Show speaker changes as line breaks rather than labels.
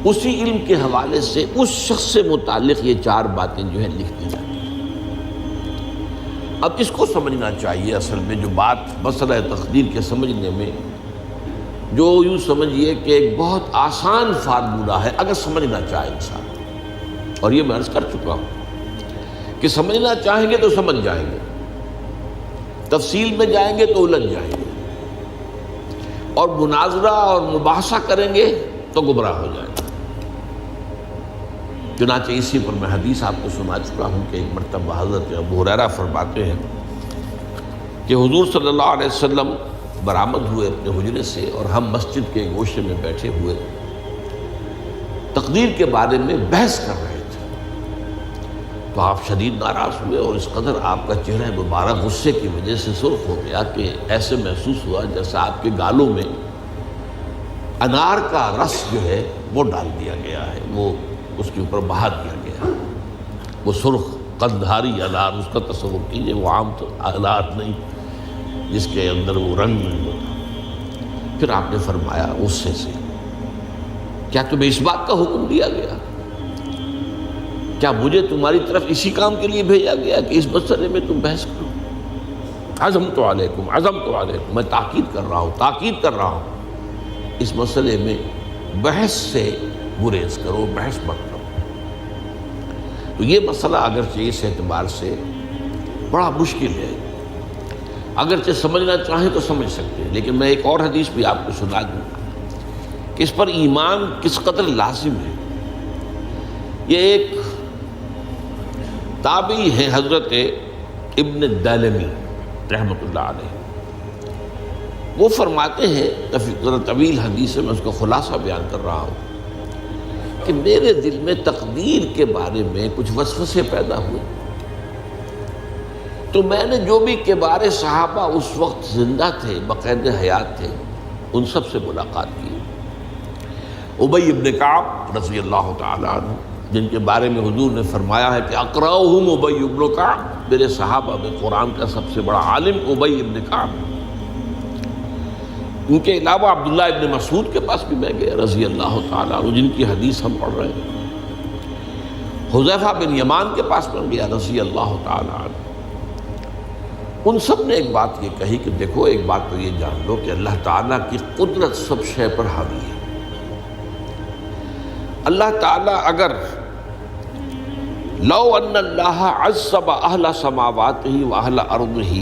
اسی علم کے حوالے سے اس شخص سے متعلق یہ 4 باتیں جو ہیں لکھ دی جاتی ہیں۔ اب اس کو سمجھنا چاہیے، اصل میں جو بات مسئلہ تقدیر کے سمجھنے میں، جو یوں سمجھیے کہ ایک بہت آسان فارمولہ ہے اگر سمجھنا چاہے انسان، اور یہ میں عرض کر چکا ہوں کہ سمجھنا چاہیں گے تو سمجھ جائیں گے، تفصیل میں جائیں گے تو الجھ جائیں گے، اور مناظرہ اور مباحثہ کریں گے تو گمراہ ہو جائیں گے۔ چنانچہ اسی پر میں حدیث آپ کو سنا چکا ہوں کہ ایک مرتبہ حضرت ابو ہریرہ فرماتے ہیں کہ حضور صلی اللہ علیہ وسلم برآمد ہوئے اپنے حجرے سے، اور ہم مسجد کے گوشے میں بیٹھے ہوئے تقدیر کے بارے میں بحث کر رہے تھے، تو آپ شدید ناراض ہوئے، اور اس قدر آپ کا چہرہ مبارک غصے کی وجہ سے سرخ ہو گیا کہ ایسے محسوس ہوا جیسا آپ کے گالوں میں انار کا رس جو ہے وہ ڈال دیا گیا ہے، وہ اس کے اوپر بہا دیا گیا، وہ سرخ قندھاری انار، اس کا تصور کیجئے، وہ عام تو انار نہیں جس کے اندر وہ رنگ نہیں ہوتا۔ پھر آپ نے فرمایا غصے سے، کیا تمہیں اس بات کا حکم دیا گیا؟ کیا مجھے تمہاری طرف اسی کام کے لیے بھیجا گیا کہ اس مسئلے میں تم بحث کرو؟ عزمت علیکم میں تاکید کر رہا ہوں اس مسئلے میں بحث سے گریز کرو، بحث مت کرو۔ تو یہ مسئلہ اگرچہ اس اعتبار سے بڑا مشکل ہے، اگرچہ سمجھنا چاہیں تو سمجھ سکتے ہیں، لیکن میں ایک اور حدیث بھی آپ کو سنا دوں کہ اس پر ایمان کس قدر لازم ہے۔ یہ ایک تابعی ہے حضرت ابن الدیلمی رحمۃ اللہ علیہ، وہ فرماتے ہیں، ذرا طویل حدیث ہے، میں اس کا خلاصہ بیان کر رہا ہوں، کہ میرے دل میں تقدیر کے بارے میں کچھ وسوسے پیدا ہوئے، تو میں نے جو بھی کبار صحابہ اس وقت زندہ تھے، بقید حیات تھے، ان سب سے ملاقات کی۔ ابی ابن کعب رضی اللہ تعالیٰ عنہ، جن کے بارے میں حضور نے فرمایا ہے کہ اقرأہم ابی ابن کعب، میرے صحابہ میں قرآن کا سب سے بڑا عالم ابی ابن کعب۔ ان کے علاوہ عبداللہ ابن مسعود کے پاس بھی میں گیا رضی اللہ تعالیٰ عنہ، جن کی حدیث ہم پڑھ رہے ہیں۔ حذیفہ بن یمان کے پاس میں گیا رضی اللہ تعالیٰ عنہ۔ ان سب نے ایک بات یہ کہی کہ دیکھو، ایک بات تو یہ جان لو کہ اللہ تعالیٰ کی قدرت سب شے پر حاوی ہے۔ اللہ تعالیٰ اگر لو ان اللہ عذب اہل سماواتہ واہل ارضہ